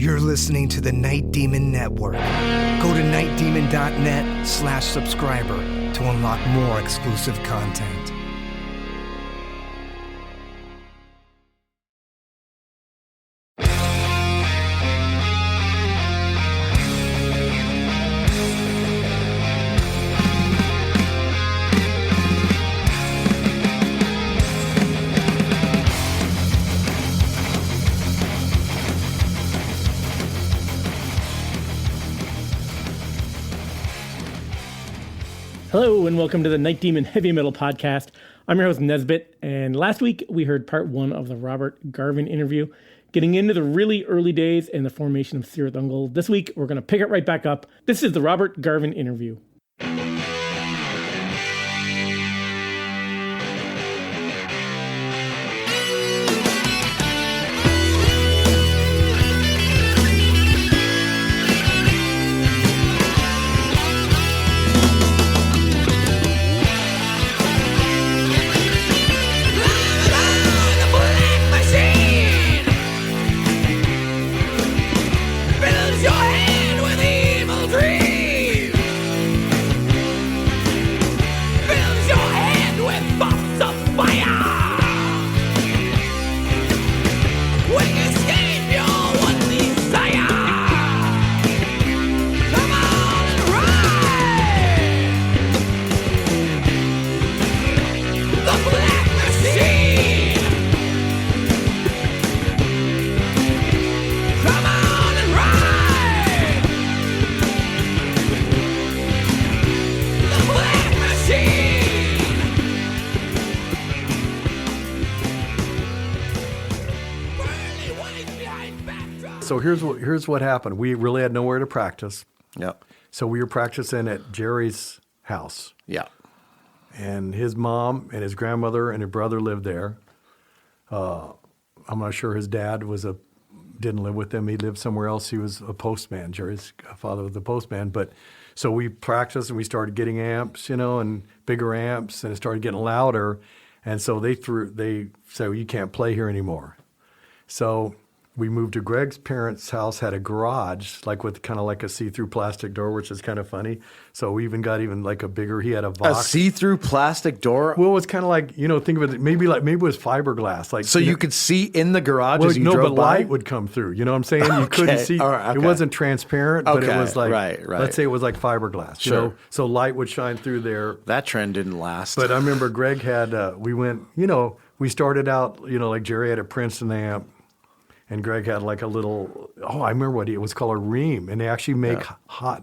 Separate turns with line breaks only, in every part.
You're listening to the Night Demon Network. Go to nightdemon.net/subscriber to unlock more exclusive content.
Hello and welcome to the Night Demon Heavy Metal Podcast. I'm your host Nesbit, and last week we heard part one of the Robert Garven interview, getting into the really early days and the formation of Cirith Ungol. This week we're going to pick it right back up. This is the Robert Garven interview.
So here's what happened. We really had nowhere to practice.
Yep.
So we were practicing at Jerry's house.
Yeah.
And his mom and his grandmother and his brother lived there. I'm not sure his dad didn't live with them. He lived somewhere else. He was a postman. Jerry's father was the postman. But so we practiced and we started getting amps, and bigger amps, and it started getting louder. And so they said, well, you can't play here anymore. So we moved to Greg's parents' house, had a garage, like with kind of like a see-through plastic door, which is kind of funny. So we even got like a bigger, he had a Vox.
A see-through plastic door?
Well, it was kind of like, think of it, maybe it was fiberglass. Like,
so you could see in the garage as you drove
but
by?
light would come through. You know what I'm saying? You couldn't see.
Right, okay.
It wasn't transparent, but it was like,
right.
Let's say it was like fiberglass.
Sure.
So light would shine through there.
That trend didn't last.
But I remember Greg had, we went, we started out, like Jerry had a Princeton amp. And Greg had like a little, I remember what it was called, a Ream. And they actually make hot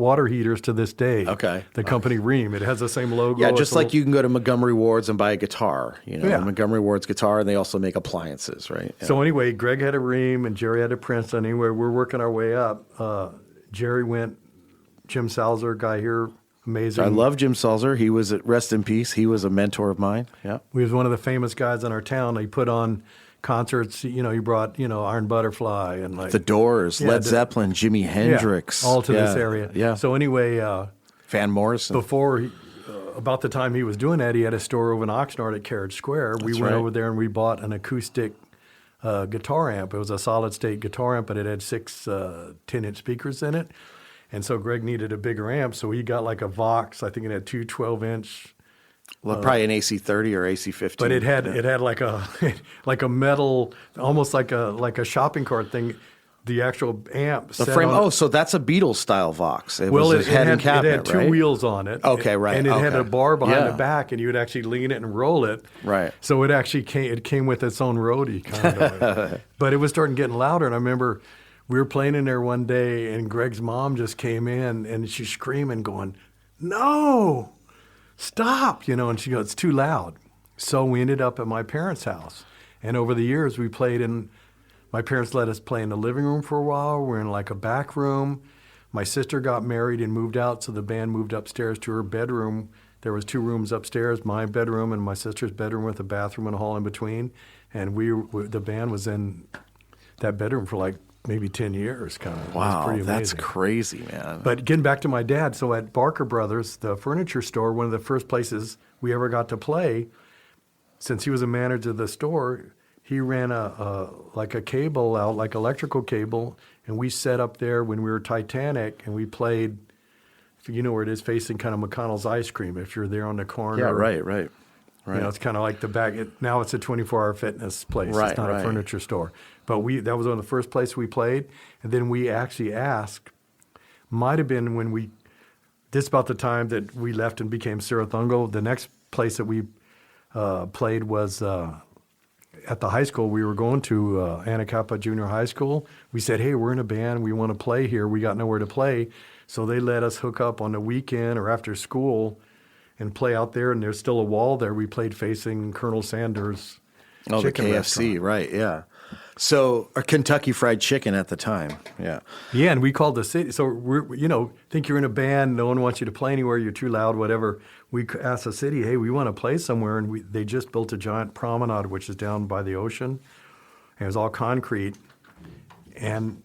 water heaters to this day.
Okay.
The company Ream. It has the same logo.
Yeah, just like you can go to Montgomery Ward's and buy a guitar,
Yeah.
Montgomery Ward's guitar, and they also make appliances, right? Yeah.
So anyway, Greg had a Ream and Jerry had a Princeton. Anyway, we're working our way up. Jerry went, Jim Salzer, guy here, amazing.
I love Jim Salzer. He was, rest in peace, he was a mentor of mine. Yeah.
He was one of the famous guys in our town. He put on concerts, he brought, Iron Butterfly and like
The Doors, Led Zeppelin, Jimi Hendrix.
All to this area.
Yeah.
So anyway,
Van Morrison.
Before, about the time he was doing that, he had a store over in Oxnard at Carriage Square. We went over there and we bought an acoustic guitar amp. It was a solid state guitar amp, but it had 6 10-inch speakers in it. And so Greg needed a bigger amp, so he got like a Vox. I think it had 2 12-inch.
Well, probably an AC30 or AC15.
But it had like a metal, almost like a shopping cart thing. The actual amp.
The frame. So that's a Beatles style Vox. It had cabinet,
it had 2 wheels on it.
Okay, right.
And it had a bar behind the back, and you would actually lean it and roll it.
Right.
So it actually came with its own roadie kind of. But it was starting getting louder, and I remember we were playing in there one day, and Greg's mom just came in, and she's screaming, going, "No! Stop," and she goes, "It's too loud." So we ended up at my parents' house. And over the years, we played my parents let us play in the living room for a while. We're in like a back room. My sister got married and moved out, so the band moved upstairs to her bedroom. There was 2 rooms upstairs, my bedroom and my sister's bedroom with a bathroom and a hall in between. And the band was in that bedroom for like maybe 10 years, kind of.
Wow, that's crazy, man.
But getting back to my dad, so at Barker Brothers, the furniture store, one of the first places we ever got to play, since he was a manager of the store, he ran like a cable out, like electrical cable, and we set up there when we were Titanic, and we played. If you know where it is, facing kind of McConnell's Ice Cream. If you're there on the corner,
Yeah, right.
You know, it's kind of like the back. Now it's a 24-hour fitness place.
Right,
it's not a furniture store. But that was one of the first places we played. And then we actually asked, might have been when this is about the time that we left and became Cirith Ungol. The next place that we played was at the high school. We were going to Anacapa Junior High School. We said, hey, we're in a band. We want to play here. We got nowhere to play. So they let us hook up on the weekend or after school and play out there, and there's still a wall there. We played facing Colonel Sanders' chicken
the KFC,
restaurant.
right, yeah. So, or Kentucky Fried Chicken at the time, yeah.
Yeah, and we called the city. So, think you're in a band, no one wants you to play anywhere, you're too loud, whatever. We asked the city, hey, we want to play somewhere, and they just built a giant promenade, which is down by the ocean. And it was all concrete. And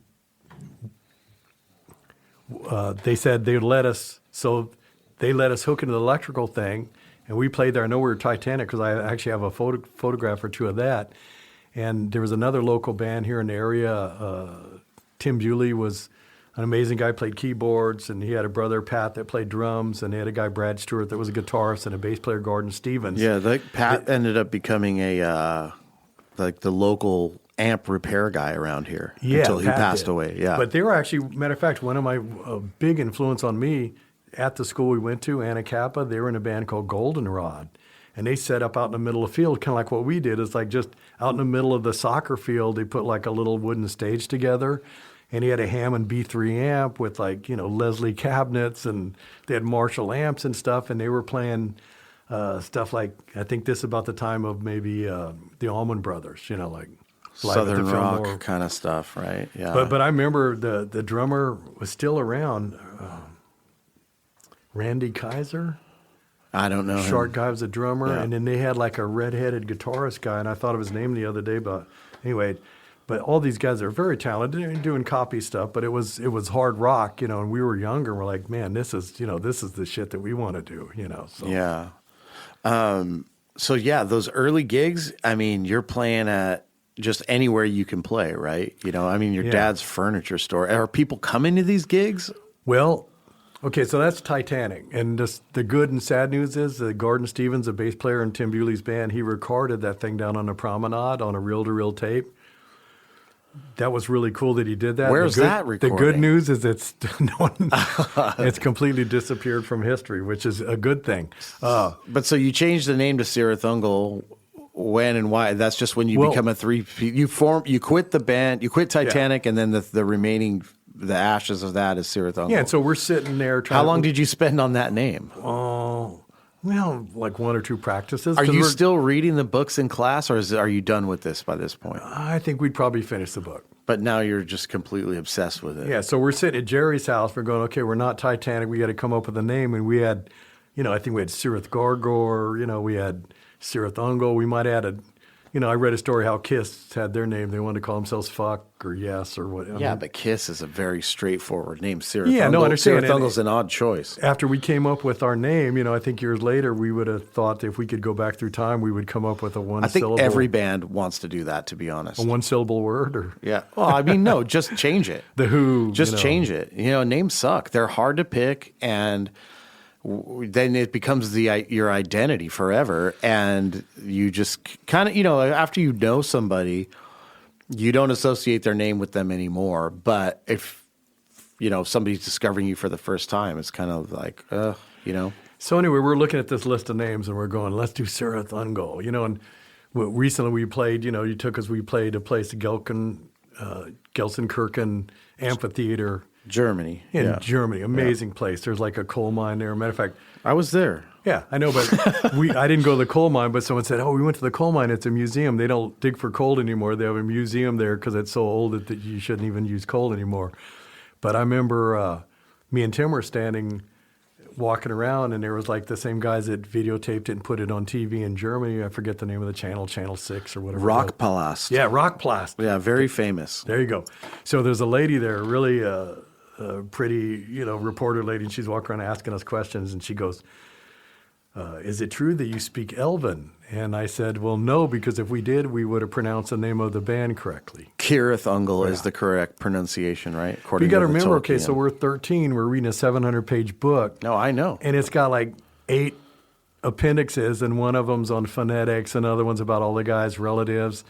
they said they would let us, so they let us hook into the electrical thing, and we played there. I know we were Titanic because I actually have a photograph or two of that. And there was another local band here in the area. Tim Bewley was an amazing guy, played keyboards, and he had a brother, Pat, that played drums, and they had a guy, Brad Stewart, that was a guitarist, and a bass player, Gordon Stevens.
Yeah, Pat ended up becoming the local amp repair guy around here until he passed away. Yeah,
but they were actually, matter of fact, one of my big influence on me at the school we went to, Anacapa. They were in a band called Goldenrod, and they set up out in the middle of the field, kind of like what we did. It's like just out in the middle of the soccer field. They put like a little wooden stage together, and he had a Hammond B3 amp with Leslie cabinets, and they had Marshall amps and stuff, and they were playing stuff like, I think this is about the time of maybe the Allman Brothers, like Live at the
Southern rock
Fillmore
kind of stuff, right? Yeah.
But I remember the drummer was still around. Randy Kaiser.
I don't know
Short
him.
guy was a drummer,
Yeah.
and then they had like a red-headed guitarist guy, and I thought of his name the other day, but anyway. But all these guys are very talented. They're doing copy stuff, but it was hard rock, and we were younger. And we're like, man, this is the shit that we want to do, So.
Yeah. So yeah, those early gigs. I mean, you're playing at just anywhere you can play, right? Your dad's furniture store. Are people coming to these gigs?
Well, okay, so that's Titanic. And just the good and sad news is that Gordon Stevens, a bass player in Tim Bewley's band, he recorded that thing down on the promenade on a reel-to-reel tape. That was really cool that he did that.
Where's that recording?
The good news is it's completely disappeared from history, which is a good thing.
But so you changed the name to Cirith Ungol. When and why? That's just when you become a three. You quit the band. You quit Titanic, and then the remaining. The ashes of that is Cirith Ungol.
Yeah, and so we're sitting there trying.
How long did you spend on that name?
Like one or two practices.
Are you still reading the books in class, or are you done with this by this point?
I think we'd probably finish the book.
But now you're just completely obsessed with it.
Yeah, so we're sitting at Jerry's house. We're going, okay, we're not Titanic. We got to come up with a name. And we had, I think we had Cirith Gargor. We had Cirith Ungol. We might add I read a story how Kiss had their name. They wanted to call themselves Fuck or Yes or what.
But Kiss is a very straightforward name. Cirith
Yeah,
Ungol.
no, I understand.
Cirith Ungol's an odd choice.
After we came up with our name, I think years later, we would have thought if we could go back through time, we would come up with a one-syllable.
I think every band wants to do that, to be honest.
A one-syllable word? Or
Yeah. Well, no, just change it.
The Who.
Just change it. names suck. They're hard to pick, and then it becomes your identity forever, and you just kind of after you know somebody, you don't associate their name with them anymore. But if somebody's discovering you for the first time, it's kind of like
So anyway, we're looking at this list of names, and we're going, let's do Cirith Ungol. And recently we played. You took us. We played a place, Gelsenkirchen Amphitheater.
Germany.
In Germany. Amazing place. There's like a coal mine there. Matter of fact,
I was there.
Yeah, I know, but I didn't go to the coal mine, but someone said, oh, we went to the coal mine. It's a museum. They don't dig for coal anymore. They have a museum there because it's so old that you shouldn't even use coal anymore. But I remember me and Tim were walking around, and there was like the same guys that videotaped it and put it on TV in Germany. I forget the name of the channel, Channel 6 or whatever.
Rockpalast.
Yeah, Rockpalast.
Yeah, very famous.
There you go. So there's a lady there, really pretty, reporter lady, and she's walking around asking us questions, and she goes, is it true that you speak Elven? And I said, well, no, because if we did, we would have pronounced the name of the band correctly.
Cirith Ungol is the correct pronunciation, right?
You got to
the
remember, okay,
Tolkien.
so we're 13, we're reading a 700-page book.
No, I know.
And it's got like 8 appendixes, and one of them's on phonetics, another one's about all the guys' relatives.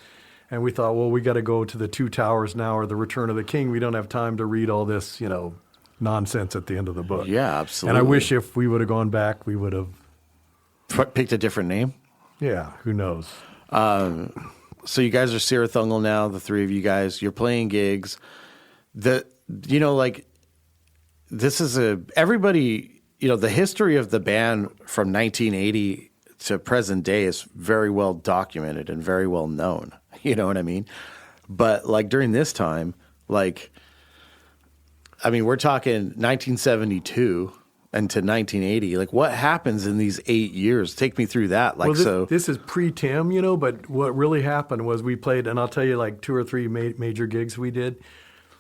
And we thought, well, we got to go to the Two Towers now or the Return of the King. We don't have time to read all this, nonsense at the end of the book.
Yeah, absolutely.
And I wish if we would have gone back, we would have.
Picked a different name?
Yeah, who knows?
So you guys are Cirith Ungol now, the three of you guys. You're playing gigs. This is everybody, the history of the band from 1980 to present day is very well documented and very well known. You know what I mean? But like during this time, we're talking 1972 and to 1980. Like what happens in these 8 years? Take me through that.
This is pre-Tim, but what really happened was we played, and I'll tell you like 2 or 3 major gigs we did.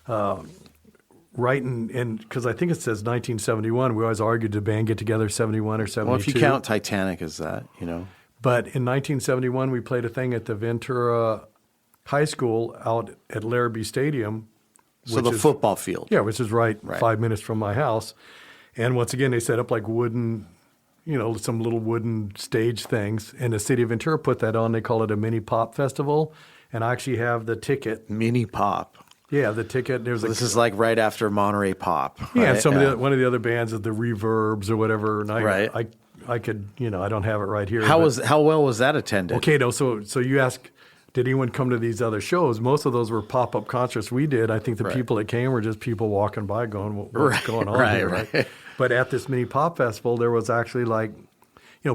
Right in because I think it says 1971. We always argued the band get together 71 or 72.
Well, if you count Titanic as that,
But in 1971, we played a thing at the Ventura High School out at Larrabee Stadium.
So the football field.
Yeah, which is right 5 minutes from my house. And once again, they set up like wooden, some little wooden stage things. And the city of Ventura put that on. They call it a mini pop festival. And I actually have the ticket.
Mini pop.
Yeah, the ticket.
This is like right after Monterey Pop.
Yeah,
right?
and one of the other bands is the Reverbs or whatever. And I could, I don't have it right here.
How well was that attended?
Okay, so you ask, did anyone come to these other shows? Most of those were pop-up concerts we did. I think the people that came were just people walking by going, what's going on here, right? But at this mini pop festival, there was actually like,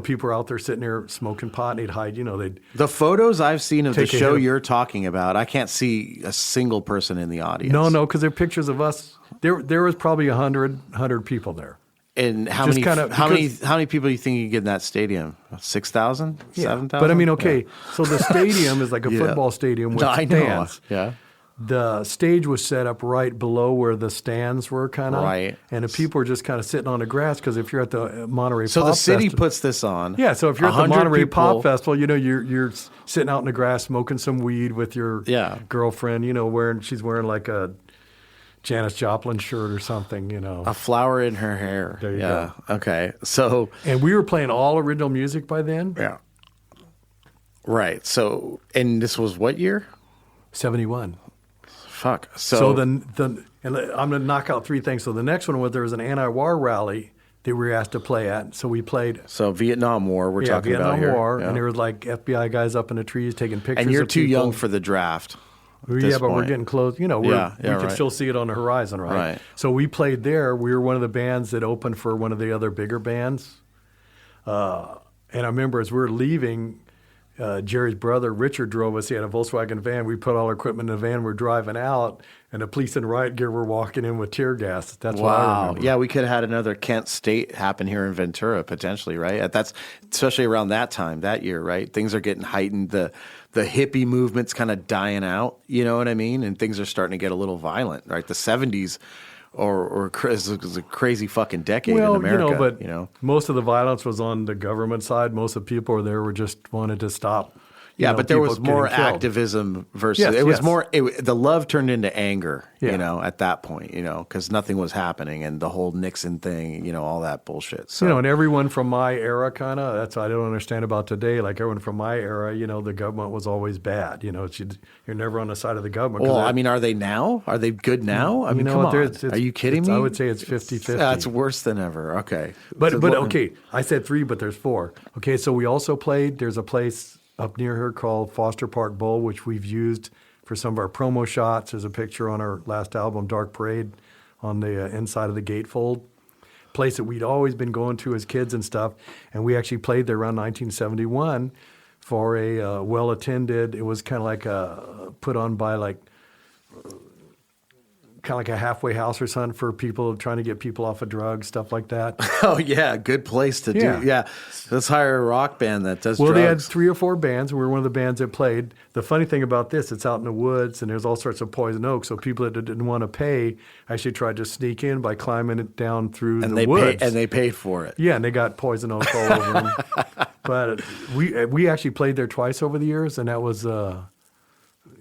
people were out there sitting there smoking pot, and they'd hide, they'd...
The photos I've seen of the
Take a
show
hit.
you're talking about, I can't see a single person in the audience.
No, because they're pictures of us. There was probably 100 people there.
And how
Just
many people do you think you get in that stadium? 6,000?
Yeah.
7,000?
But so the stadium is like a football stadium with stands.
Yeah.
The stage was set up right below where the stands were, kind of.
Right.
And the people were just kind of sitting on the grass because if you're at the Monterey
So
Pop
the city
Festival,
puts this on.
yeah. So if you're at the
100
Monterey Pop
people-
Festival, you're sitting out in the grass smoking some weed with your girlfriend. She's wearing like a Janis Joplin shirt or something.
A flower in her hair.
There you
go. Okay. So.
And we were playing all original music by then.
Yeah. Right. So, and this was what year?
71.
Fuck.
So then and I'm going to knock out 3 things. So the next one was there was an anti-war rally that we were asked to play at. So we played.
So Vietnam War, we're talking
Vietnam
about here.
War,
Yeah.
and there was like FBI guys up in the trees taking pictures.
And you're
of
too
people.
young for the draft.
Yeah, but we're getting close. We can still see it on the horizon, right?
Right.
So we played there. We were one of the bands that opened for one of the other bigger bands. And I remember as we were leaving, Jerry's brother, Richard, drove us. He had a Volkswagen van. We put all our equipment in the van. We're driving out, and the police in riot gear were walking in with tear gas. That's what I remember.
Yeah, we could have had another Kent State happen here in Ventura, potentially, right? That's especially around that time, that year, right? Things are getting heightened. The hippie movement's kind of dying out, you know what I mean? And things are starting to get a little violent, right? The 70s or was a crazy fucking decade in America.
Most of the violence was on the government side. Most of the people there were just wanted to stop.
But there was
people
more
getting killed.
activism versus it was more. The love turned into anger, at that point, because nothing was happening, and the whole Nixon thing, all that bullshit. So
and everyone from my era, kind of, that's what I don't understand about today. Like everyone from my era, the government was always bad. You're never on the side of the government.
Well, are they now? Are they good now? I mean, come on. Are you kidding me?
I would say it's 50-50.
That's worse than ever. Okay.
But okay, I said 3, but there's 4. Okay, so we also played, there's a place up near here called Foster Park Bowl, which we've used for some of our promo shots. There's a picture on our last album, Dark Parade, on the inside of the gatefold. Place that we'd always been going to as kids and stuff. And we actually played there around 1971 for a well-attended, it was kind of like put on by like kind of like a halfway house or something for people trying to get people off of drugs, stuff like that.
Oh, yeah. Good place to
Yeah.
do. Yeah. Let's hire a rock band that does
Well,
drugs.
they had 3 or 4 bands. We were one of the bands that played. The funny thing about this, it's out in the woods, and there's all sorts of poison oak. So people that didn't want to pay actually tried to sneak in by climbing it down through the woods.
And they paid for it.
Yeah, and they got poison oak all over them. But we actually played there twice over the years, and that was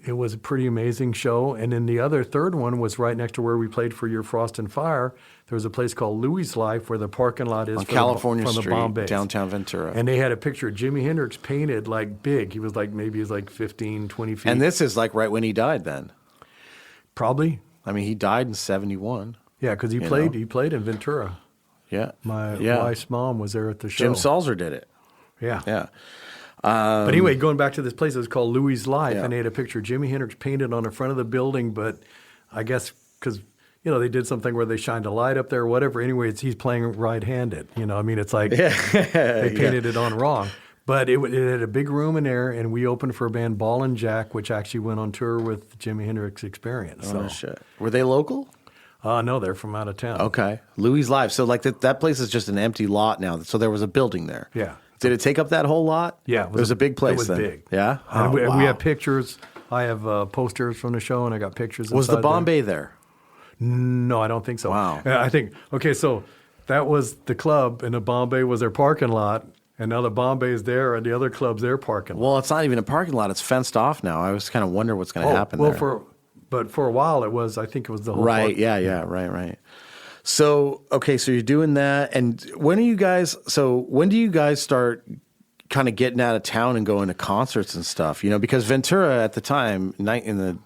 it was a pretty amazing show. And then the other third one was right next to where we played for your Frost and Fire. There was a place called Louis Life where the parking lot is
On
for
California
from
Street,
the Bombay,
downtown Ventura.
And they had a picture of Jimi Hendrix painted like big. He was like maybe 15, 20 feet.
And this is like right when he died then.
Probably.
I mean, he died in 71.
Yeah, because he played in Ventura.
Yeah.
My wife's mom was there at the show.
Jim Salzer did it.
Yeah.
Yeah.
But anyway, going back to this place, it was called Louis Life,
Yeah.
and they had a picture of Jimi Hendrix painted on the front of the building. But I guess because they did something where they shined a light up there or whatever. Anyway, he's playing right-handed. I mean, it's like they painted it on wrong. But it had a big room in there, and we opened for a band, Ball and Jack, which actually went on tour with Jimi Hendrix Experience.
Oh, shit. Were they local?
No, they're from out of town.
Okay. Louis Live. So like that place is just an empty lot now. So there was a building there.
Yeah.
Did it take up that whole lot?
Yeah.
It was a big place
It was
then.
big.
Yeah?
And we
wow.
have pictures. I have posters from the show, and I got pictures.
Was the
inside
Bombay there?
No, I don't think so.
Wow.
I think, okay, so that was the club, and the Bombay was their parking lot, and now the Bombay is there, and the other club's their parking lot.
Well, it's not even a parking lot. It's fenced off now. I was kind of wondering what's going to happen there.
But for a while, I think it was the whole
Right.
park.
Yeah. Right. So, okay, so you're doing that. And when do you guys start kind of getting out of town and going to concerts and stuff? Because Ventura at the time, in the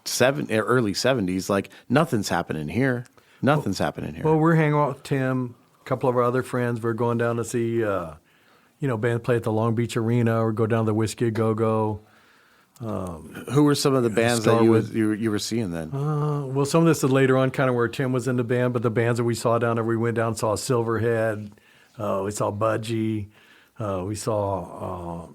early 70s, like nothing's happening here. Nothing's happening here.
Well, we're hanging out with Tim, a couple of our other friends. We're going down to see, band play at the Long Beach Arena, or go down to the Whiskey A Go-Go.
Who were some of the bands that you were seeing then?
Well, some of this is later on, kind of where Tim was in the band, but the bands that we saw down there, we went down and saw Silverhead, we saw Budgie, we saw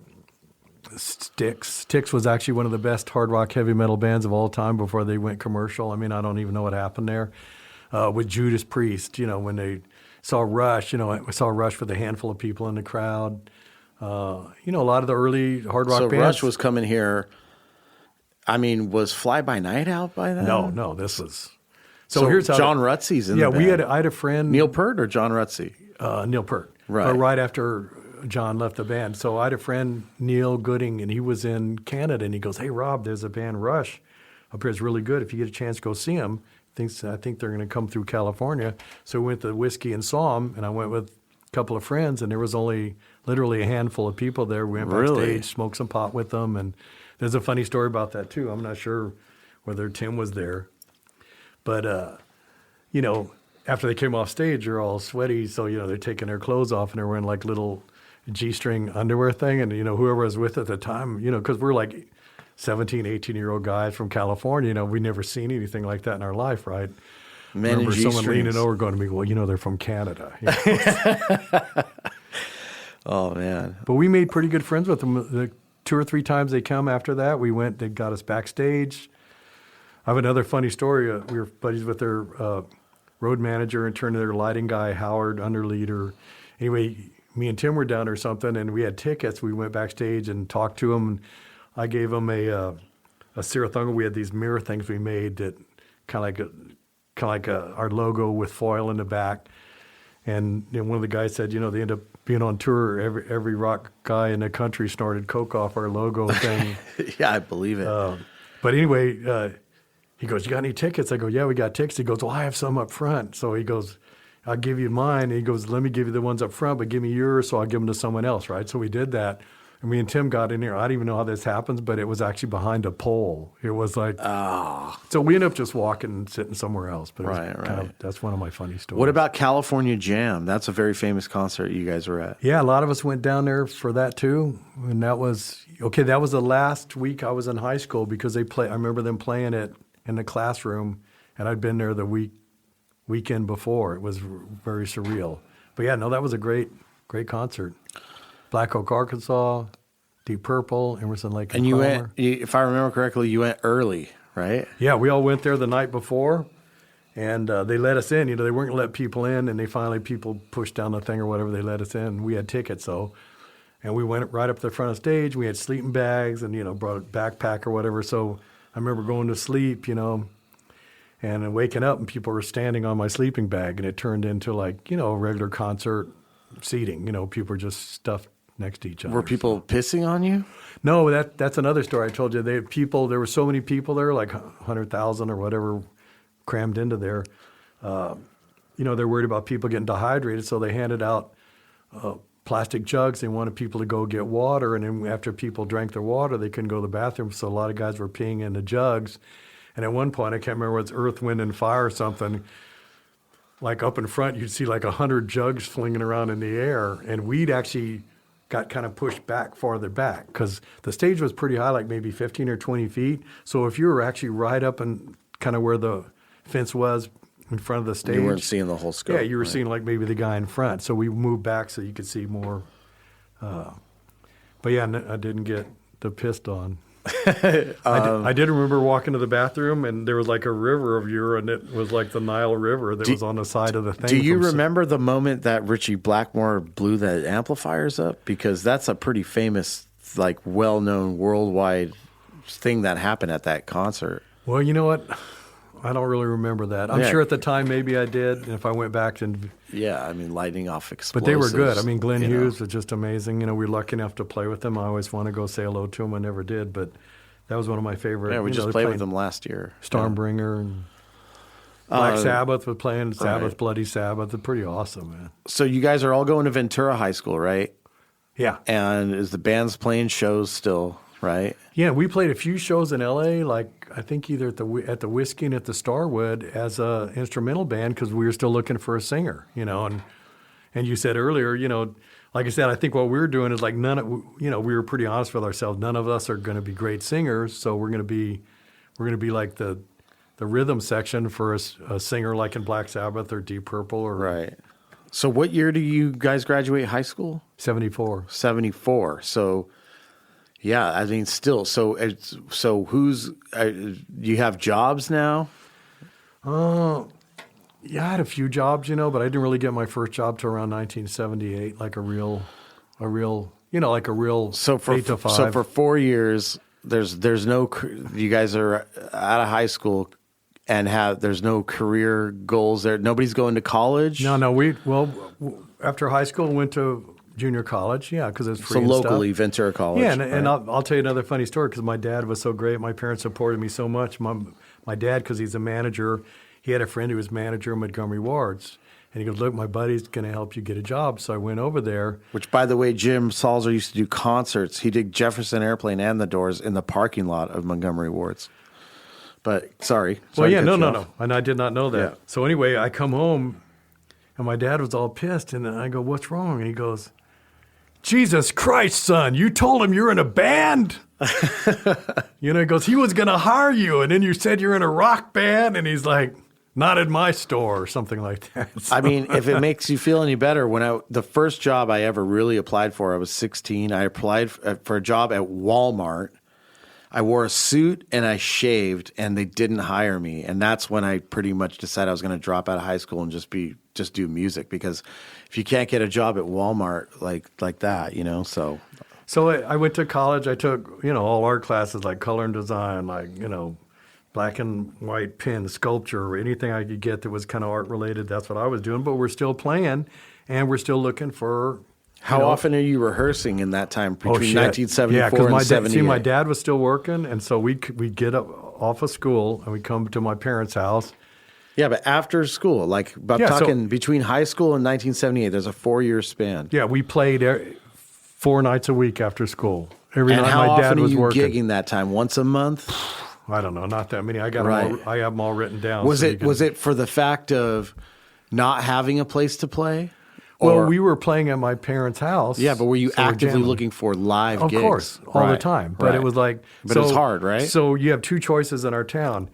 Styx. Styx was actually one of the best hard rock heavy metal bands of all time before they went commercial. I mean, I don't even know what happened there. With Judas Priest, when they saw Rush, we saw Rush with a handful of people in the crowd. A lot of the early hard rock bands.
So Rush was coming here. I mean, was Fly By Night out by then?
No, this was.
So
here's how
John Rutsy's in the band.
Yeah, I had a friend.
Neil Peart or John Rutsy?
Neil Peart.
Right.
But right after John left the band. So I had a friend, Neil Gooding, and he was in Canada, and he goes, "Hey, Rob, there's a band, Rush, up here. It's really good. If you get a chance, go see them. I think they're going to come through California." So we went to Whiskey and saw them, and I went with a couple of friends, and there was only literally a handful of people there. We went backstage, smoked some pot with them, and there's a funny story about that, too. I'm not sure whether Tim was there. But, after they came off stage, they're all sweaty, so, they're taking their clothes off, and they're wearing, like, little G-string underwear thing, and, whoever was with at the time, because we're, like, 17, 18-year-old guys from California, we never seen anything like that in our life, right?
Men
Remember
in
someone
G-strings.
leaning over going to me, "Well, they're from Canada."
Oh, man.
But we made pretty good friends with them. The 2 or 3 times they come after that, they got us backstage. I have another funny story. We were buddies with their road manager and turned to their lighting guy, Howard Underleader. Anyway, me and Tim were down or something, and we had tickets. We went backstage and talked to them. And I gave them a Cirith Ungol. We had these mirror things we made that kind of like our logo with foil in the back. And then one of the guys said, they end up being on tour. Every rock guy in the country snorted coke off our logo thing.
Yeah, I believe it.
But anyway, he goes, "You got any tickets?" I go, "Yeah, we got tickets." He goes, "Well, I have some up front." So he goes, "I'll give you mine." And he goes, "Let me give you the ones up front, but give me yours so I'll give them to someone else," right? So we did that. And me and Tim got in here. I don't even know how this happens, but it was actually behind a pole. It was like, So we ended up just walking and sitting somewhere else. But it was that's one of my funny stories.
What about California Jam? That's a very famous concert you guys were at.
Yeah, a lot of us went down there for that too. And that was the last week I was in high school because I remember them playing it in the classroom, and I'd been there the weekend before. It was very surreal. But yeah, no, that was a great concert. Black Oak, Arkansas, Deep Purple, Emerson, Lake and
you
Palmer.
went, if I remember correctly, you went early, right?
Yeah, we all went there the night before, And they let us in. They weren't going to let people in, and people pushed down the thing or whatever. They let us in. We had tickets, though. And we went right up to the front of the stage. We had sleeping bags and, brought a backpack or whatever. So I remember going to sleep, and then waking up, and people were standing on my sleeping bag, and it turned into regular concert seating. People were just stuffed next to each other.
Were people pissing on you?
No, that's another story I told you. There were so many people there, like 100,000 or whatever, crammed into there. They're worried about people getting dehydrated, so they handed out plastic jugs. They wanted people to go get water, and then after people drank their water, they couldn't go to the bathroom, so a lot of guys were peeing in the jugs. And at one point, I can't remember whether it's Earth, Wind, and Fire or something, like up in front, you'd see like 100 jugs flinging around in the air, and we'd actually got kind of pushed farther back, because the stage was pretty high, like maybe 15 or 20 feet. So if you were actually right up and kind of where the fence was in front of the stage.
You weren't seeing the whole scope.
Yeah, you were seeing like maybe the guy in front. So we moved back so you could see more. But yeah, I didn't get the pissed on. I did remember walking to the bathroom, and there was like a river of urine. It was like the Nile River that was on the side of the thing.
Do you remember the moment that Richie Blackmore blew the amplifiers up? Because that's a pretty famous, like well-known worldwide thing that happened at that concert.
Well, you know what? I don't really remember that. I'm sure at the time maybe I did. And if I went back and
lighting off explosives.
But they were good. I mean, Glenn Hughes was just amazing. We were lucky enough to play with them. I always want to go say hello to them. I never did, but that was one of my favorite.
Yeah, we just played with them last year.
Stormbringer and Black Sabbath was playing. Sabbath, Bloody Sabbath. They're pretty awesome, man.
So you guys are all going to Ventura High School, right?
Yeah.
And is the band's playing shows still, right?
Yeah, we played a few shows in L.A., like I think either at the Whiskey and at the Starwood as a instrumental band, because we were still looking for a singer, and you said earlier, like I said, I think what we were doing is like we were pretty honest with ourselves. None of us are going to be great singers, so we're going to be like the rhythm section for a singer like in Black Sabbath or Deep Purple or
right. So what year do you guys graduate high school?
74.
74. So. Yeah, I mean, still. So who's you have jobs now?
Yeah, I had a few jobs, but I didn't really get my first job till around 1978, like a real, like a real
so
8 to 5.
So for 4 years, there's no. You guys are out of high school, and there's no career goals there. Nobody's going to college.
No. After high school, went to junior college, because it's free.
So
and
locally,
stuff.
Ventura College.
Yeah, and I'll tell you another funny story, because my dad was so great. My parents supported me so much. My dad, because he's a manager, he had a friend who was manager of Montgomery Wards. And he goes, look, my buddy's going to help you get a job. So I went over there.
Which, by the way, Jim Salzer used to do concerts. He did Jefferson Airplane and The Doors in the parking lot of Montgomery Wards. But, sorry.
Well, yeah, no. And I did not know that.
Yeah.
So anyway, I come home, and my dad was all pissed. And I go, what's wrong? And he goes, Jesus Christ, son, you told him you're in a band? He goes, he was going to hire you, and then you said you're in a rock band, and he's like, not at my store, or something like that. So.
I mean, if it makes you feel any better, the first job I ever really applied for, I was 16. I applied for a job at Walmart. I wore a suit and I shaved, and they didn't hire me. And that's when I pretty much decided I was going to drop out of high school and just do music, because if you can't get a job at Walmart like that, so.
So I went to college. I took, all art classes like color and design, like, black and white pen, sculpture, or anything I could get that was kind of art related. That's what I was doing. But we're still playing, and we're still looking for.
How often are you rehearsing in that time between 1974 and 78?
My dad was still working, and so we'd get up off of school and we'd come to my parents' house.
Yeah, but after school, between high school and 1978, there's a 4-year span.
Yeah, we played 4 nights a week after school. Every night
how
my dad
often
was
are you
working.
gigging that time? Once a month?
I don't know, not that many. I got
Right.
them all, I have them all written down.
Was it for the fact of not having a place to play?
Well, we were playing at my parents' house.
Yeah, but were you actively looking for live
Of
gigs?
course, all the
Right,
time. But
right.
it was like...
But it's hard, right?
So you have 2 choices in our town.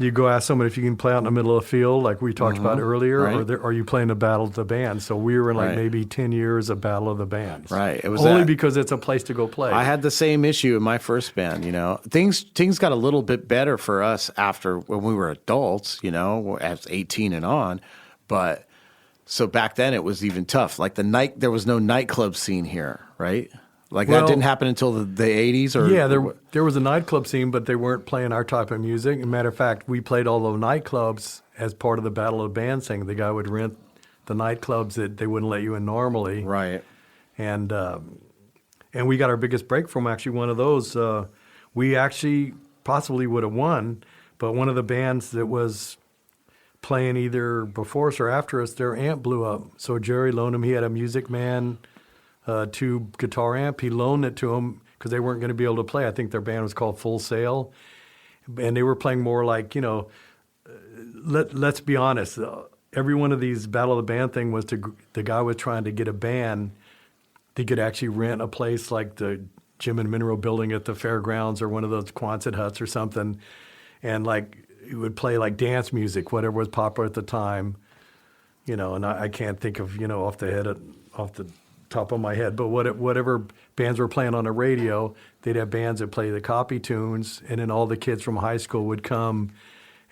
You go ask someone if you can play out in the middle of the field, like we talked about earlier,
Right.
or are you playing the Battle of the Bands? So we were in like
Right.
maybe 10 years of Battle of the Bands.
Right. It was
only
that.
because it's a place to go play.
I had the same issue in my first band, you know. Things got a little bit better for us after when we were adults, you know, as 18 and on. But so back then it was even tough. Like there was no nightclub scene here, right? Like that didn't happen until the 80s or
Yeah, there was a nightclub scene, but they weren't playing our type of music. As a matter of fact, we played all the nightclubs as part of the Battle of the Bands thing. The guy would rent the nightclubs that they wouldn't let you in normally.
Right.
And we got our biggest break from actually one of those. We actually possibly would have won, but one of the bands that was playing either before us or after us, their amp blew up. So Jerry loaned him. He had a Music Man 2 guitar amp. He loaned it to him because they weren't going to be able to play. I think their band was called Full Sail, and they were playing more like, you know, let's be honest. Every one of these Battle of the Band thing was the guy was trying to get a band. He could actually rent a place like the Gym and Mineral Building at the fairgrounds or one of those Quonset huts or something, and like he would play like dance music, whatever was popular at the time, you know. And I can't think of, you know, off the top of my head, but whatever bands were playing on the radio, they'd have bands that play the copy tunes, and then all the kids from high school would come,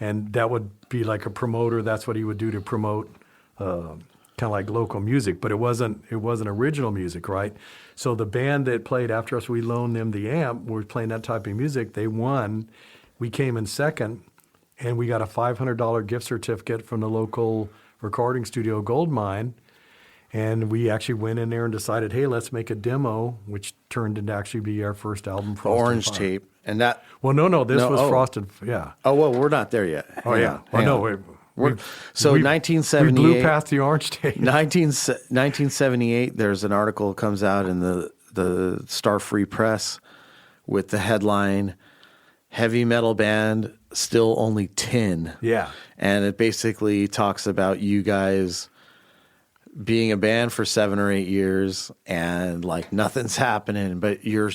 and that would be like a promoter. That's what he would do to promote kind of like local music, but it wasn't original music, right? So the band that played after us, we loaned them the amp. We were playing that type of music. They won. We came in second, and we got a $500 gift certificate from the local recording studio, Goldmine. And we actually went in there and decided, hey, let's make a demo, which turned into actually be our first album, Frosted
Orange
Fire.
tape. And that
Well, no, this was Frosted, yeah.
Oh, well, we're not there yet.
Oh, yeah.
Hang
no,
on. So
we
1978
blew past the orange tape.
1978, there's an article that comes out in the Star Free Press with the headline, Heavy Metal Band, Still Only 10.
Yeah.
And it basically talks about you guys being a band for 7 or 8 years and like nothing's happening, but you're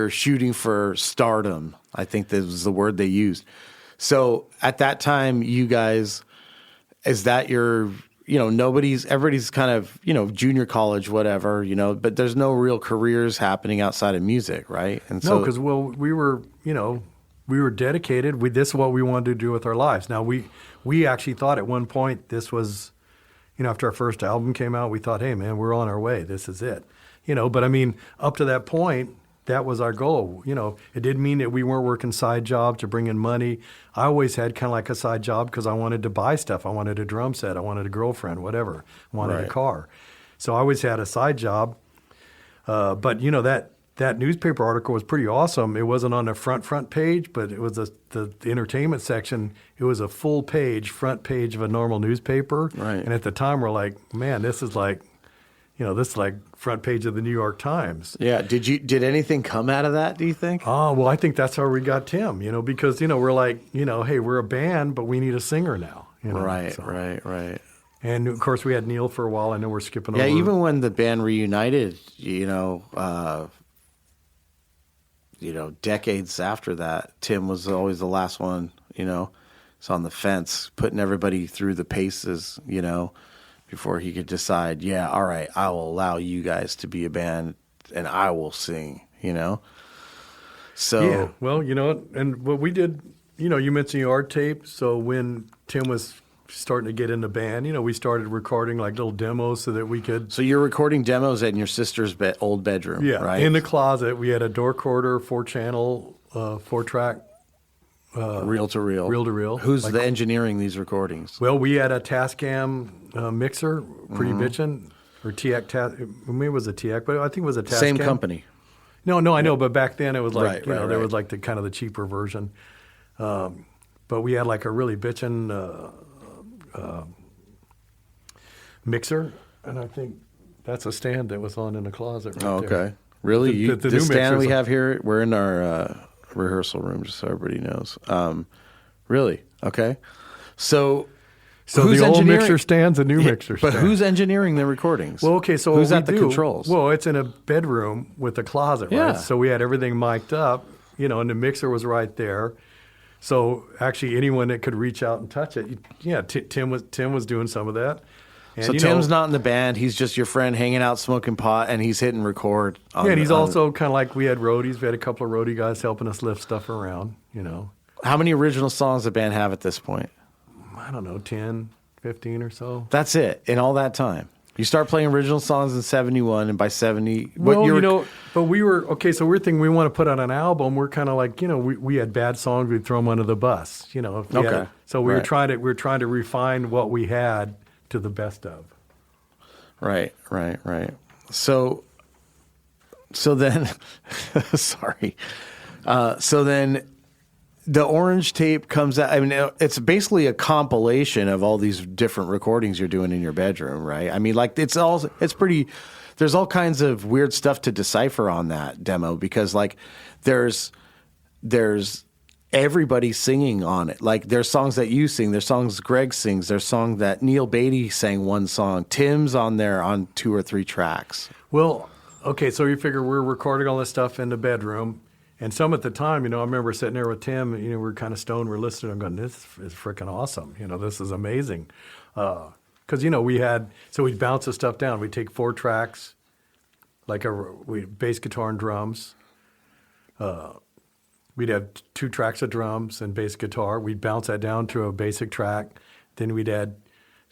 shooting for stardom. I think that was the word they used. So at that time, you guys, is that your, you know, everybody's kind of, you know, junior college, whatever, you know, but there's no real careers happening outside of music, right? And
No, because, well, we were dedicated. This is what we wanted to do with our lives. Now, we actually thought at one point this was, you know, after our first album came out, we thought, hey, man, we're on our way. This is it. You know, but I mean, up to that point, that was our goal. You know, it didn't mean that we weren't working side jobs to bring in money. I always had kind of like a side job because I wanted to buy stuff. I wanted a drum set. I wanted a girlfriend, whatever. I wanted a car. So I always had a side job. But, you know, that newspaper article was pretty awesome. It wasn't on the front page, but it was the entertainment section. It was a full page, front page of a normal newspaper.
Right.
And at the time, we're like, man, this is like front page of the New York Times.
yeah, did anything come out of that, do you think?
Oh, well, I think that's how we got Tim, you know, because, you know, we're like, you know, hey, we're a band, but we need a singer now. You know,
Right.
And, of course, we had Neil for a while. I know we're skipping over.
Yeah, even when the band reunited, you know, decades after that, Tim was always the last one, you know. He's on the fence, putting everybody through the paces, you know, before he could decide, yeah, all right, I will allow you guys to be a band and I will sing, you know. So
Yeah, well, you know, and what we did, you know, you mentioned your art tape. So when Tim was starting to get in the band, you know, we started recording like little demos so that we could.
So you're recording demos in your sister's old bedroom,
Yeah,
right?
in the closet. We had a door quarter, 4-channel, 4-track.
Reel to reel. Who's the engineering these recordings?
Well, we had a Tascam mixer, pretty bitchin', or TX. Maybe it was a TX, but I think it was a Tascam.
Same company.
No, I know, but back then it was like,
Right,
there
right.
was like the kind of the cheaper version. But we had like a really bitchin' mixer, and I think that's a stand that was on in the closet right
Oh,
there.
okay. Really?
The
The
new
stand we
mixers-
have here, we're in our rehearsal room, just so everybody knows. Really? Okay. So who's
the old
engineering-
mixer stand's a new mixer
But
stand.
who's engineering the recordings?
Well, okay, so
who's
what
at
we
the
do-
controls?
Well, it's in a bedroom with a closet,
Yeah.
right? So we had everything mic'd up, you know, and the mixer was right there. So actually, anyone that could reach out and touch it, Tim was doing some of that. And,
So Tim's not in the band. He's just your friend hanging out, smoking pot, and he's hitting record.
And he's also kind of like we had roadies. We had a couple of roadie guys helping us lift stuff around,
How many original songs does the band have at this point?
I don't know, 10, 15 or so.
That's it. In all that time. You start playing original songs in 71, and by 70...
but we were, okay, so we're thinking we want to put out an album. We're kind of like, we had bad songs, we'd throw them under the bus, So we were trying to refine what we had to the best of. Right.
So then, sorry. So then the Orange tape comes out. I mean, it's basically a compilation of all these different recordings you're doing in your bedroom, right? I mean, like it's pretty, there's all kinds of weird stuff to decipher on that demo because like there's everybody singing on it. Like there's songs that you sing, there's songs Greg sings, there's songs that Neil Beatty sang one song. Tim's on there on 2 or 3 tracks.
Well, okay, so you figure we're recording all this stuff in the bedroom. And some at the time, I remember sitting there with Tim, we were kind of stoned, we're listening, I'm going, this is freaking awesome. This is amazing. Because, we'd bounce the stuff down. We'd take 4 tracks, bass guitar and drums. We'd have 2 tracks of drums and bass guitar. We'd bounce that down to a basic track. Then we'd add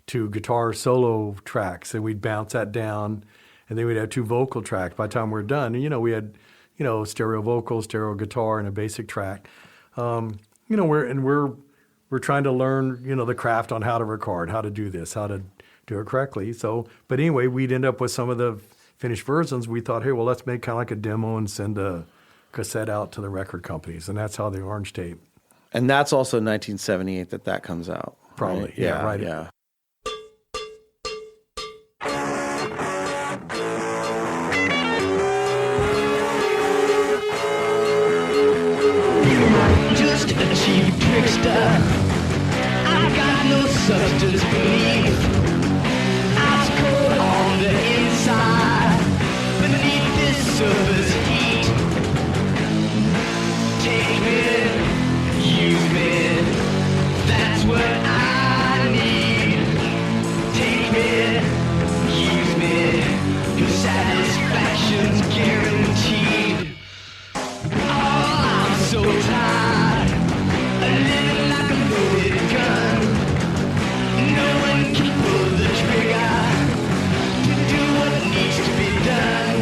2 guitar solo tracks, and we'd bounce that down. And then we'd have 2 vocal tracks. By the time we're done, we had, stereo vocal, stereo guitar, and a basic track. We're trying to learn, the craft on how to record, how to do this, how to do it correctly. So, but anyway, we'd end up with some of the finished versions. We thought, hey, well, let's make kind of like a demo and send a cassette out to the record companies, and that's how the Orange tape.
And that's also 1978 that comes out.
Probably,
right?
Yeah, right.
Yeah.
Just a cheap trickster. I've got no substance beneath. Ice cold on the inside, beneath this surface heat. Take me, use me, that's what I need. Take me, use me, your satisfaction's guaranteed. Oh, I'm so tired of living like a loaded gun. No one can pull the trigger to do what needs to be done.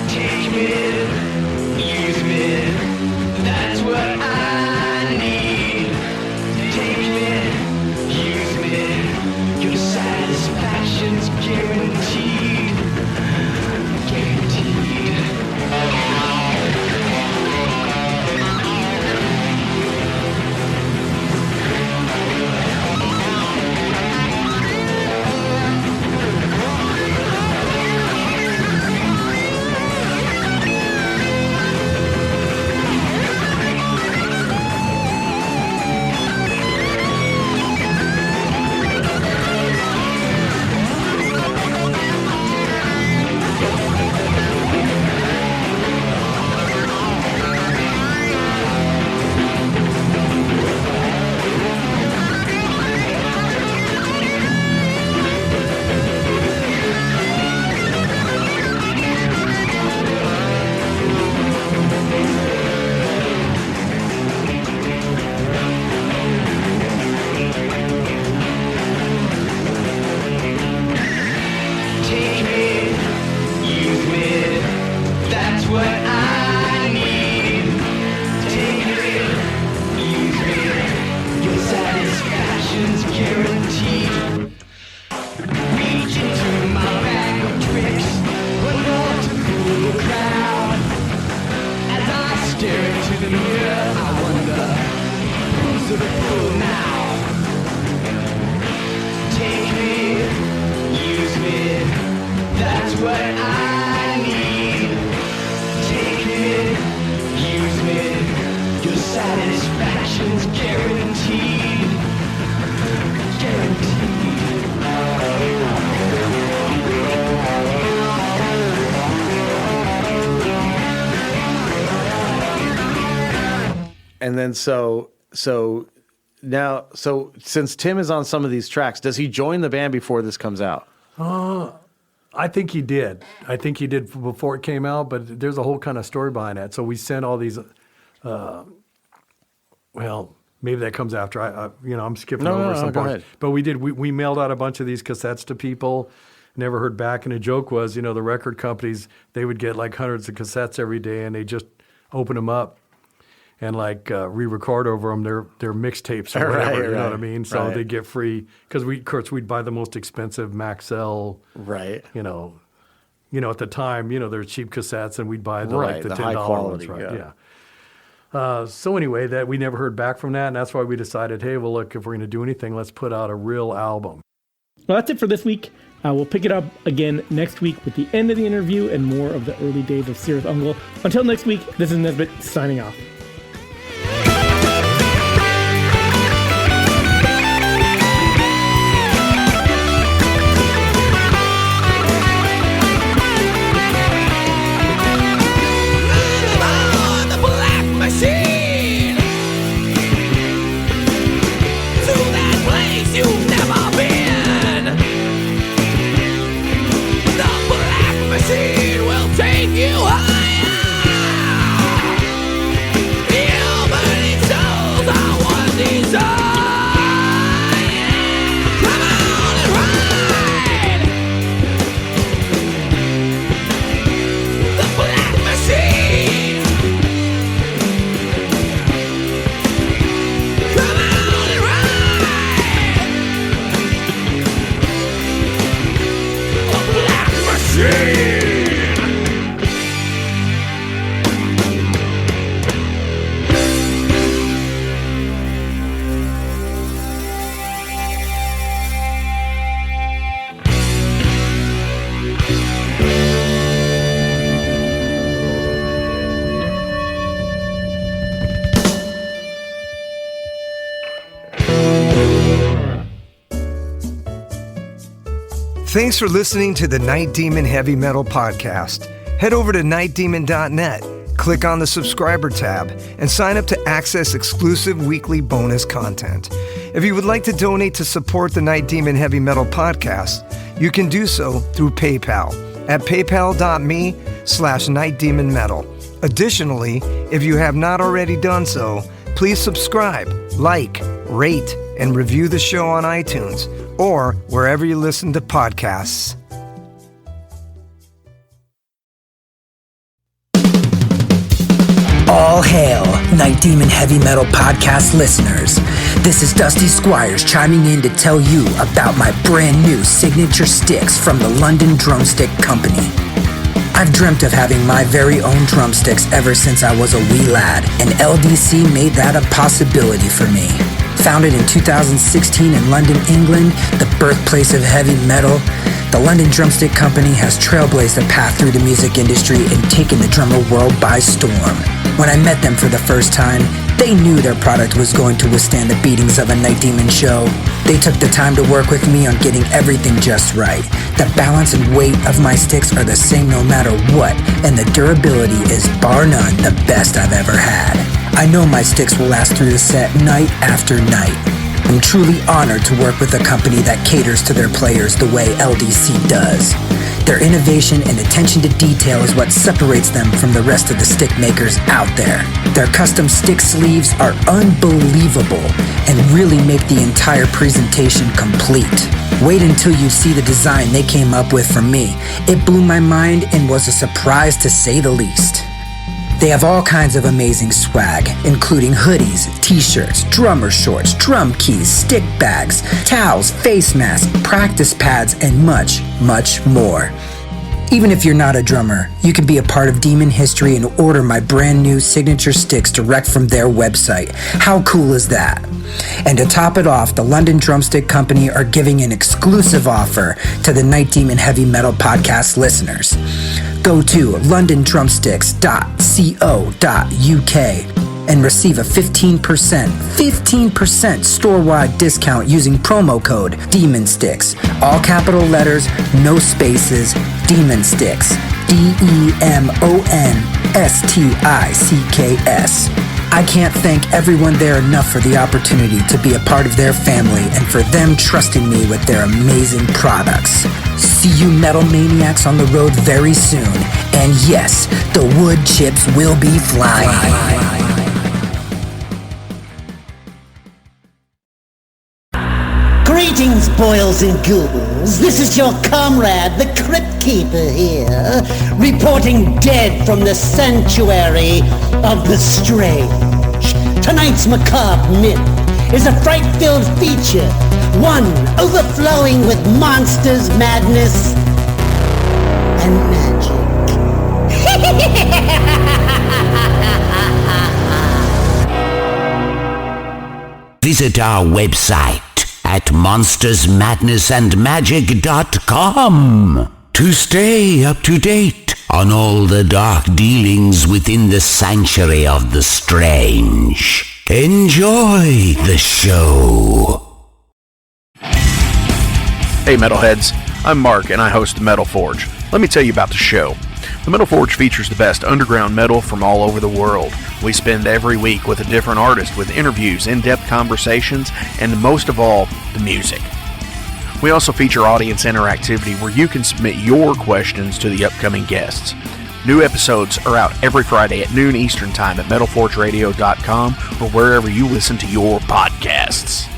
Take me, use me, that's what I need. Take me, use me, your satisfaction's guaranteed. Guaranteed.
And then so since Tim is on some of these tracks, does he join the band before this comes out?
I think he did. I think he did before it came out, but there's a whole kind of story behind that. So we sent all these, well, maybe that comes after. I'm skipping over some
go
parts.
ahead.
But we mailed out a bunch of these cassettes to people, never heard back. And the joke was, the record companies, they would get like hundreds of cassettes every day, and they just open them up and like re-record over them their mixtapes or whatever, you know what I mean? So they get free, because we'd buy the most expensive Maxell,
right?
At the time, they're cheap cassettes, and we'd buy the $10
high quality,
ones, right? Yeah. So anyway, that we never heard back from that, and that's why we decided, hey, well, look, if we're going to do anything, let's put out a real album.
Well, that's it for this week. We'll pick it up again next week with the end of the interview and more of the early days of Cirith Ungol. Until next week, this is Nesbitt signing off.
Thanks for listening to the Night Demon Heavy Metal Podcast. Head over to nightdemon.net, click on the subscriber tab, and sign up to access exclusive weekly bonus content. If you would like to donate to support the Night Demon Heavy Metal Podcast, you can do so through PayPal at paypal.me/nightdemonmetal. Additionally, if you have not already done so, please subscribe, like, rate, and review the show on iTunes or wherever you listen to podcasts.
All hail, Night Demon Heavy Metal Podcast listeners. This is Dusty Squires chiming in to tell you about my brand new signature sticks from the London Drumstick Company. I've dreamt of having my very own drumsticks ever since I was a wee lad, and LDC made that a possibility for me. Founded in 2016 in London, England, the birthplace of heavy metal, the London Drumstick Company has trailblazed a path through the music industry and taken the drummer world by storm. When I met them for the first time, they knew their product was going to withstand the beatings of a Night Demon show. They took the time to work with me on getting everything just right. The balance and weight of my sticks are the same no matter what, and the durability is bar none the best I've ever had. I know my sticks will last through the set night after night. I'm truly honored to work with a company that caters to their players the way LDC does. Their innovation and attention to detail is what separates them from the rest of the stick makers out there. Their custom stick sleeves are unbelievable and really make the entire presentation complete. Wait until you see the design they came up with for me. It blew my mind and was a surprise to say the least. They have all kinds of amazing swag, including hoodies, t-shirts, drummer shorts, drum keys, stick bags, towels, face masks, practice pads, and much, much more. Even if you're not a drummer, you can be a part of Demon history and order my brand new signature sticks direct from their website. How cool is that? And to top it off, the London Drumstick Company are giving an exclusive offer to the Night Demon Heavy Metal Podcast listeners. Go to londondrumsticks.co.uk and receive a 15% store-wide discount using promo code DEMONSTICKS. All capital letters, no spaces, Demon Sticks. DEMONSTICKS. I can't thank everyone there enough for the opportunity to be a part of their family and for them trusting me with their amazing products. See you metal maniacs on the road very soon. And yes, the wood chips will be flying.
Greetings, boils and ghouls. This is your comrade, the Crypt Keeper here, reporting dead from the sanctuary of the strange. Tonight's macabre myth is a fright-filled feature, one overflowing with monsters, madness, and magic.
Visit our website at monstersmadnessandmagic.com to stay up to date on all the dark dealings within the sanctuary of the strange. Enjoy the show.
Hey Metalheads, I'm Mark and I host the Metal Forge. Let me tell you about the show. The Metal Forge features the best underground metal from all over the world. We spend every week with a different artist with interviews, in-depth conversations, and most of all, the music. We also feature audience interactivity where you can submit your questions to the upcoming guests. New episodes are out every Friday at noon Eastern Time at metalforgeradio.com or wherever you listen to your podcasts.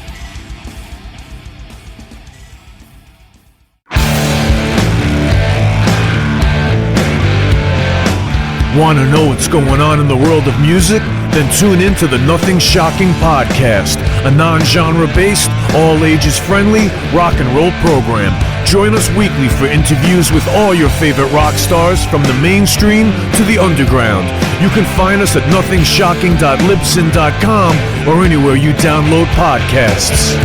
Want to know what's going on in the world of music? Then tune in to the Nothing Shocking Podcast, a non-genre based, all-ages friendly rock and roll program. Join us weekly for interviews with all your favorite rock stars from the mainstream to the underground. You can find us at nothingshocking.libsyn.com or anywhere you download podcasts.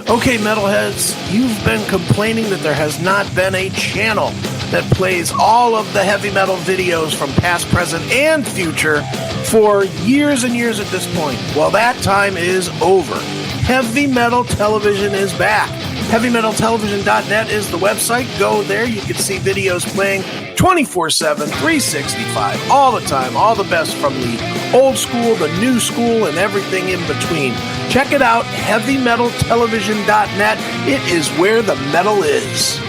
Okay, metalheads, you've been complaining that there has not been a channel that plays all of the heavy metal videos from past, present, and future for years and years at this point. Well, that time is over. Heavy Metal Television is back. HeavyMetalTelevision.net is the website. Go there. You can see videos playing 24/7, 365, all the time, all the best from the old school, the new school, and everything in between. Check it out, HeavyMetalTelevision.net. It is where the metal is.